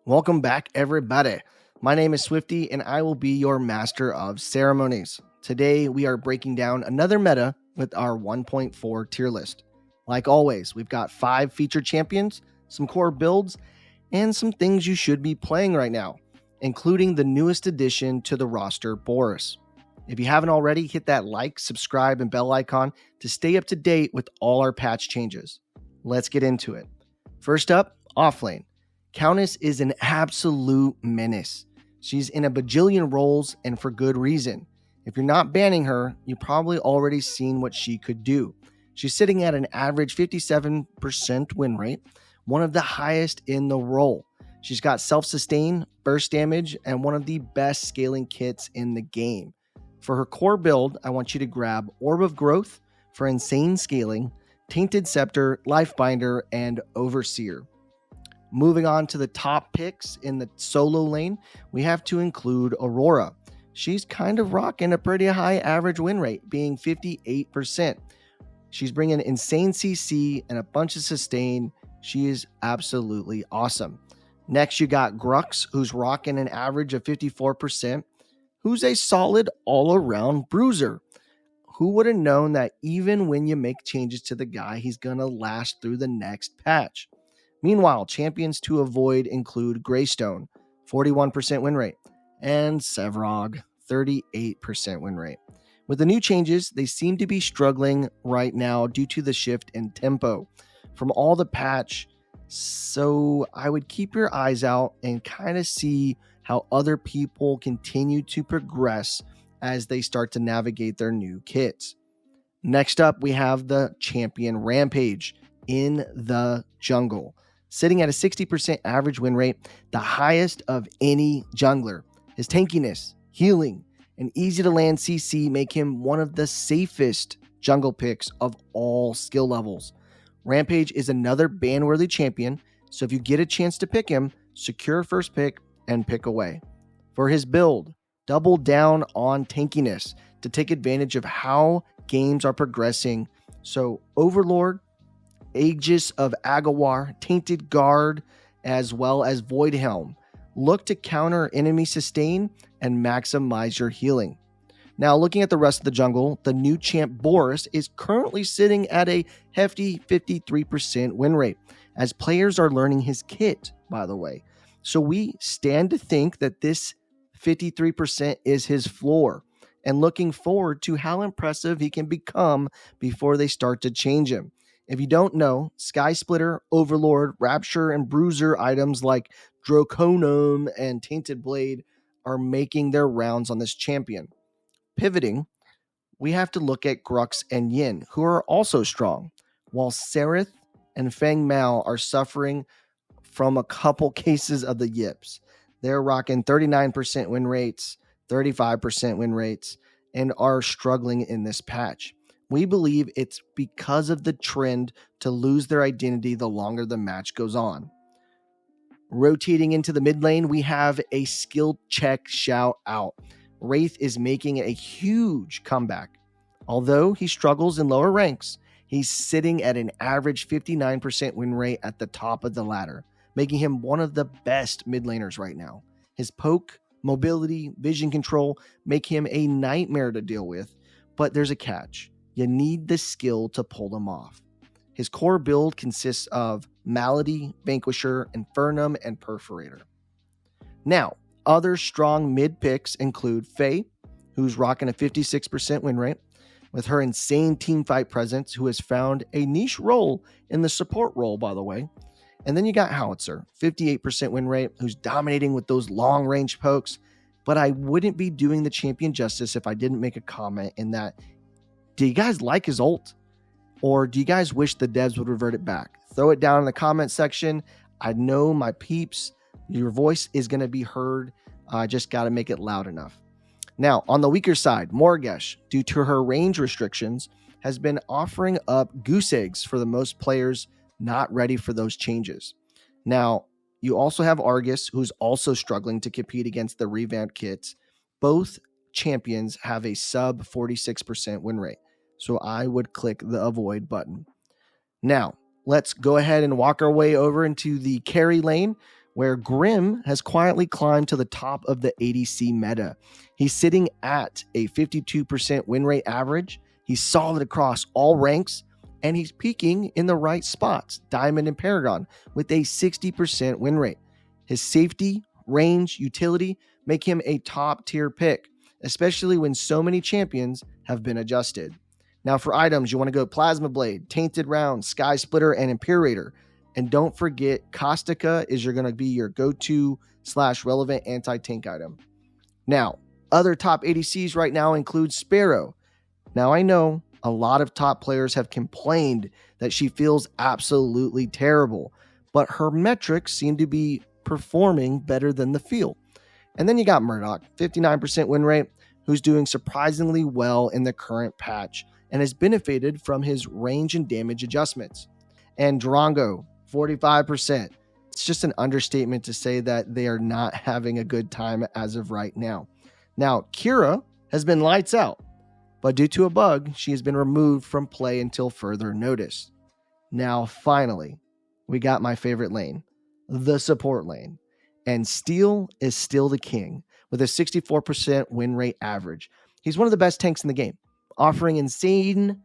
Welcome back, everybody. My name is Swifty, and I will be your master of ceremonies. Today, we are breaking down another meta with our 1.4 tier list. Like always, we've got 5 featured champions, some core builds, and some things you should be playing right now, including the newest addition to the roster, Boris. If you haven't already, hit that like, subscribe, and bell icon to stay up to date with all our patch changes. Let's get into it. First up, offlane. Countess is an absolute menace. She's in a bajillion roles and for good reason. If you're not banning her, you've probably already seen what she could do. She's sitting at an average 57% win rate, one of the highest in the role. She's got self-sustain, burst damage, and one of the best scaling kits in the game. For her core build, I want you to grab Orb of Growth for insane scaling, Tainted Scepter, Lifebinder, and Overseer. Moving on to the top picks in the solo lane, we have to include Aurora. She's kind of rocking a pretty high average win rate, being 58%. She's bringing insane CC and a bunch of sustain. She is absolutely awesome. Next, you got Grux, who's rocking an average of 54%, who's a solid all-around bruiser. Who would have known that even when you make changes to the guy, he's going to last through the next patch? Meanwhile, champions to avoid include Greystone, 41% win rate, and Sevrog, 38% win rate. With the new changes, they seem to be struggling right now due to the shift in tempo from all the patch, so I would keep your eyes out and kind of see how other people continue to progress as they start to navigate their new kits. Next up, we have the champion Rampage in the jungle, sitting at a 60% average win rate, the highest of any jungler. His tankiness, healing, and easy to land CC make him one of the safest jungle picks of all skill levels. Rampage is another ban-worthy champion, so if you get a chance to pick him, secure first pick and pick away. For his build, double down on tankiness to take advantage of how games are progressing. So Overlord, Aegis of Agawar, Tainted Guard, as well as Void Helm. Look to counter enemy sustain and maximize your healing. Now, looking at the rest of the jungle, the new champ Boris is currently sitting at a hefty 53% win rate, as players are learning his kit, by the way. So we stand to think that this 53% is his floor, and looking forward to how impressive he can become before they start to change him. If you don't know, Sky Splitter, Overlord, Rapture, and Bruiser items like Draconum and Tainted Blade are making their rounds on this champion. Pivoting, we have to look at Grux and Yin, who are also strong, while Sereth and Feng Mao are suffering from a couple cases of the yips. They're rocking 39% win rates, 35% win rates, and are struggling in this patch. We believe it's because of the trend to lose their identity the longer the match goes on. Rotating into the mid lane, we have a skill check shout out. Wraith is making a huge comeback. Although he struggles in lower ranks, he's sitting at an average 59% win rate at the top of the ladder, making him one of the best mid laners right now. His poke, mobility, vision control make him a nightmare to deal with, but there's a catch. You need the skill to pull them off. His core build consists of Malady, Vanquisher, Infernum, and Perforator. Now, other strong mid picks include Faye, who's rocking a 56% win rate, with her insane teamfight presence, who has found a niche role in the support role, by the way. And then you got Howitzer, 58% win rate, who's dominating with those long-range pokes. But I wouldn't be doing the champion justice if I didn't make a comment in that. Do you guys like his ult? Or do you guys wish the devs would revert it back? Throw it down in the comment section. I know my peeps, your voice is going to be heard. I just got to make it loud enough. Now, on the weaker side, Morgesh, due to her range restrictions, has been offering up goose eggs for the most players not ready for those changes. Now, you also have Argus, who's also struggling to compete against the revamped kits. Both champions have a sub 46% win rate, so I would click the avoid button. Now, let's go ahead and walk our way over into the carry lane, where Grim has quietly climbed to the top of the ADC meta. He's sitting at a 52% win rate average. He's solid across all ranks, and he's peaking in the right spots, Diamond and Paragon, with a 60% win rate. His safety, range, utility make him a top tier pick, especially when so many champions have been adjusted. Now for items, you want to go Plasma Blade, Tainted Round, Sky Splitter, and Imperator. And don't forget, Caustica is going to be your go-to / relevant anti-tank item. Now, other top ADCs right now include Sparrow. Now I know a lot of top players have complained that she feels absolutely terrible, but her metrics seem to be performing better than the field. And then you got Murdoch, 59% win rate, who's doing surprisingly well in the current patch and has benefited from his range and damage adjustments. And Drongo, 45%. It's just an understatement to say that they are not having a good time as of right now. Now, Kira has been lights out, but due to a bug, she has been removed from play until further notice. Now, finally, we got my favorite lane, the support lane. And Steel is still the king with a 64% win rate average. He's one of the best tanks in the game, offering insane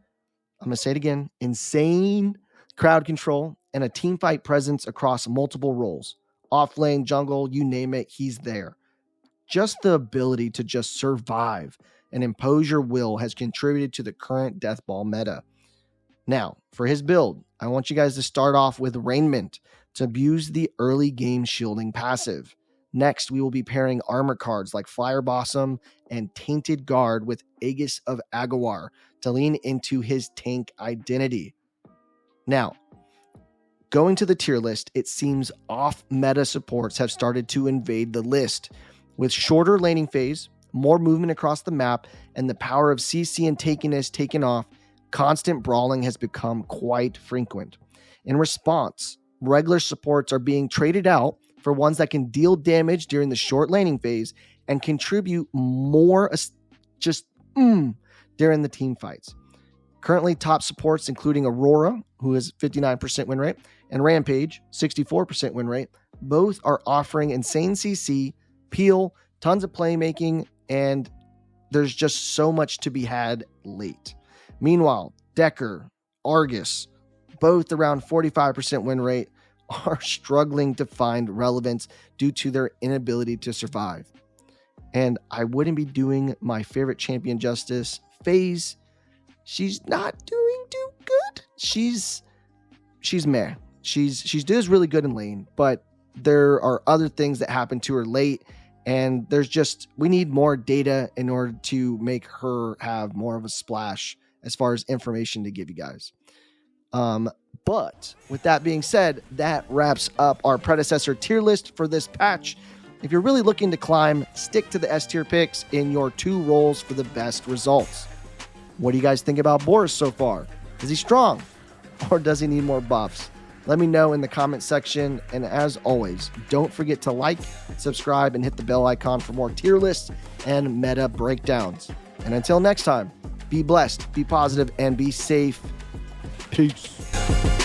crowd control and a teamfight presence across multiple roles. Off lane, jungle, you name it, he's there. Just the ability to just survive and impose your will has contributed to the current Deathball meta. Now, for his build, I want you guys to start off with Rainment to abuse the early game shielding passive. Next, we will be pairing armor cards like Flyer Blossom and Tainted Guard with Aegis of Agawar to lean into his tank identity. Now, going to the tier list, it seems off-meta supports have started to invade the list. With shorter laning phase, more movement across the map, and the power of CC and tankiness taken off, constant brawling has become quite frequent. In response, regular supports are being traded out for ones that can deal damage during the short laning phase and contribute more during the team fights. Currently, top supports including Aurora, who has 59% win rate, and Rampage, 64% win rate, both are offering insane CC, peel, tons of playmaking, and there's just so much to be had late. Meanwhile, Decker, Argus, both around 45% win rate, are struggling to find relevance due to their inability to survive. And I wouldn't be doing my favorite champion justice. FaZe, she's not doing too good. She's meh. She does really good in lane, but there are other things that happen to her late, and we need more data in order to make her have more of a splash as far as information to give you guys. But with that being said, that wraps up our predecessor tier list for this patch. If you're really looking to climb, stick to the S tier picks in your 2 roles for the best results. What do you guys think about Boris so far? Is he strong, or does he need more buffs? Let me know in the comment section, and as always, don't forget to like, subscribe, and hit the bell icon for more tier lists and meta breakdowns. And until next time, be blessed, be positive, and be safe. Peace.